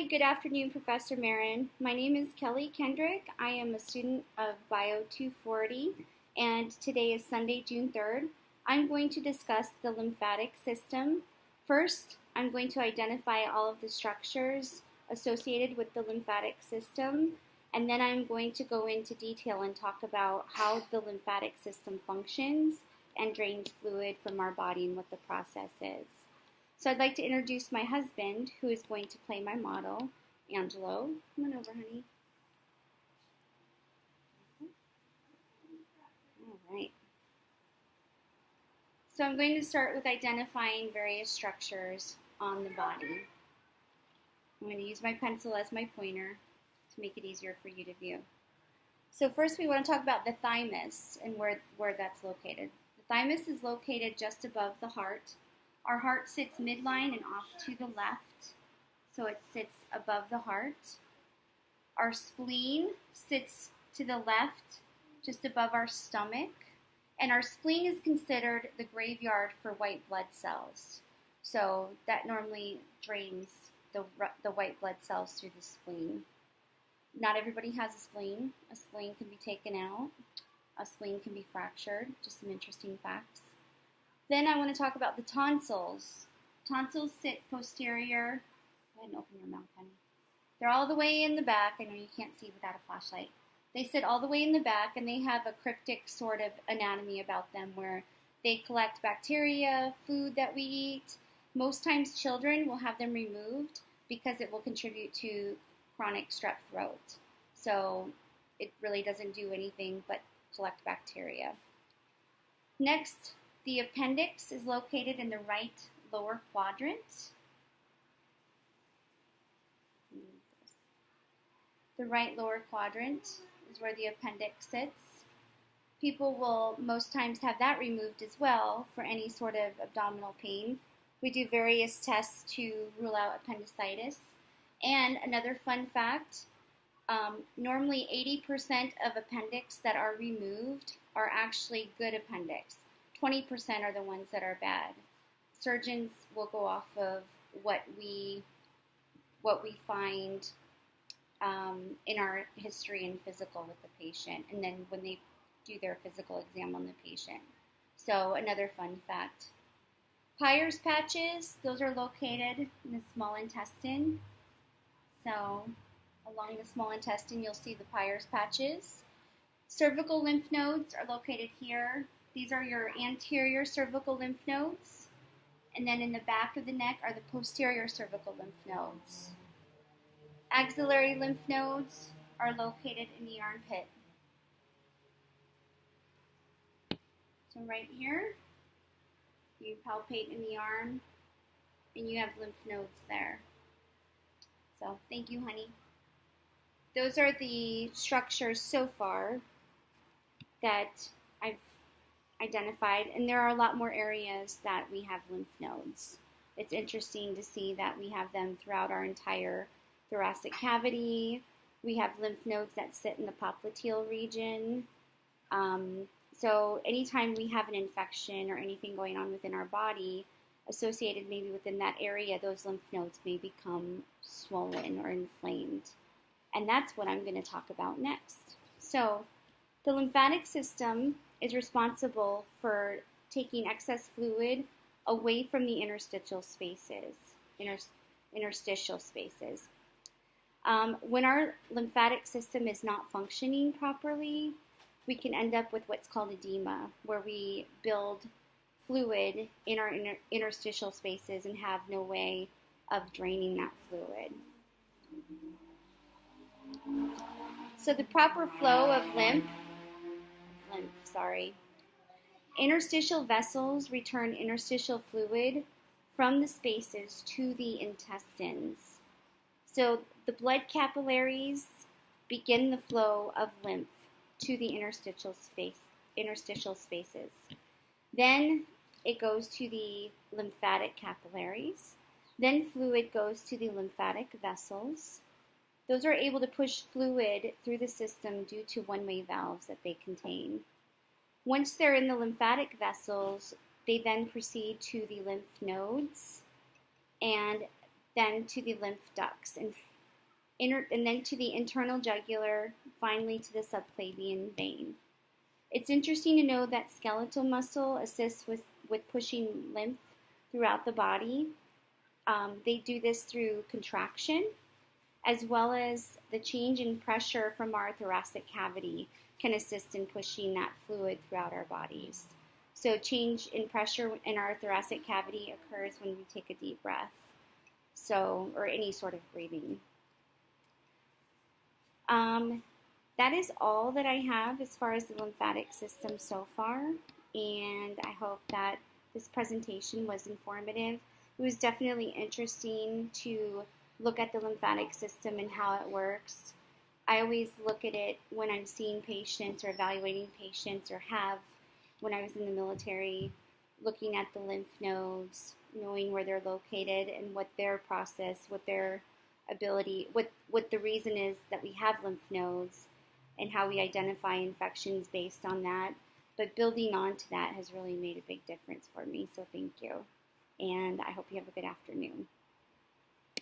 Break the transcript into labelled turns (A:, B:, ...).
A: Hi, good afternoon, Professor Marin. My name is Kelly Kendrick. I am a student of Bio 240, and today is Sunday, June 3rd. I'm going to discuss the lymphatic system. First, I'm going to identify all of the structures associated with the lymphatic system, and then I'm going to go into detail and talk about how the lymphatic system functions and drains fluid from our body and what the process is. So I'd like to introduce my husband, who is going to play my model, Angelo. Come on over, honey. All right. So I'm going to start with identifying various structures on the body. I'm going to use my pencil as my pointer to make it easier for you to view. So first we want to talk about the thymus and where that's located. The thymus is located just above the heart. Our heart sits midline and off to the left, so it sits above the heart. Our spleen sits to the left, just above our stomach, and our spleen is considered the graveyard for white blood cells. So that normally drains the white blood cells through the spleen. Not everybody has a spleen. A spleen can be taken out. A spleen can be fractured. Just some interesting facts. Then I want to talk about the tonsils. Tonsils sit posterior. Go ahead and open your mouth, honey. They're all the way in the back. I know you can't see without a flashlight. They sit all the way in the back, and they have a cryptic sort of anatomy about them where they collect bacteria, food that we eat. Most times children will have them removed because it will contribute to chronic strep throat. So it really doesn't do anything but collect bacteria. Next, the appendix is located in the right lower quadrant. The right lower quadrant is where the appendix sits. People will most times have that removed as well for any sort of abdominal pain. We do various tests to rule out appendicitis. And another fun fact, normally 80% of appendix that are removed are actually good appendix. 20% are the ones that are bad. Surgeons will go off of what we find in our history and physical with the patient, and then when they do their physical exam on the patient. So another fun fact. Peyer's patches, those are located in the small intestine. So along the small intestine, you'll see the Peyer's patches. Cervical lymph nodes are located here. These are your anterior cervical lymph nodes, and then in the back of the neck are the posterior cervical lymph nodes. Axillary lymph nodes are located in the armpit. So right here, you palpate in the arm, and you have lymph nodes there. So thank you, honey. Those are the structures so far that I've identified, and there are a lot more areas that we have lymph nodes. It's interesting to see that we have them throughout our entire thoracic cavity. We have lymph nodes that sit in the popliteal region. So anytime we have an infection or anything going on within our body associated maybe within that area, those lymph nodes may become swollen or inflamed. And that's what I'm going to talk about next. So the lymphatic system is responsible for taking excess fluid away from the interstitial spaces. When our lymphatic system is not functioning properly, we can end up with what's called edema, where we build fluid in our interstitial spaces and have no way of draining that fluid. So the proper flow of interstitial vessels return interstitial fluid from the spaces to the intestines. So the blood capillaries begin the flow of lymph to the interstitial spaces. Then it goes to the lymphatic capillaries. Then fluid goes to the lymphatic vessels. Those are able to push fluid through the system due to one-way valves that they contain. Once they're in the lymphatic vessels, they then proceed to the lymph nodes and then to the lymph ducts. And and then to the internal jugular, finally to the subclavian vein. It's interesting to know that skeletal muscle assists with pushing lymph throughout the body. They do this through contraction, as well as the change in pressure from our thoracic cavity can assist in pushing that fluid throughout our bodies. So change in pressure in our thoracic cavity occurs when we take a deep breath, or any sort of breathing. That is all that I have as far as the lymphatic system so far, and I hope that this presentation was informative. It was definitely interesting to look at the lymphatic system and how it works. I always look at it when I'm seeing patients or evaluating patients, or have when I was in the military, looking at the lymph nodes, knowing where they're located and what their process, what their ability, what the reason is that we have lymph nodes, and how we identify infections based on that. But building on to that has really made a big difference for me, so thank you. And I hope you have a good afternoon.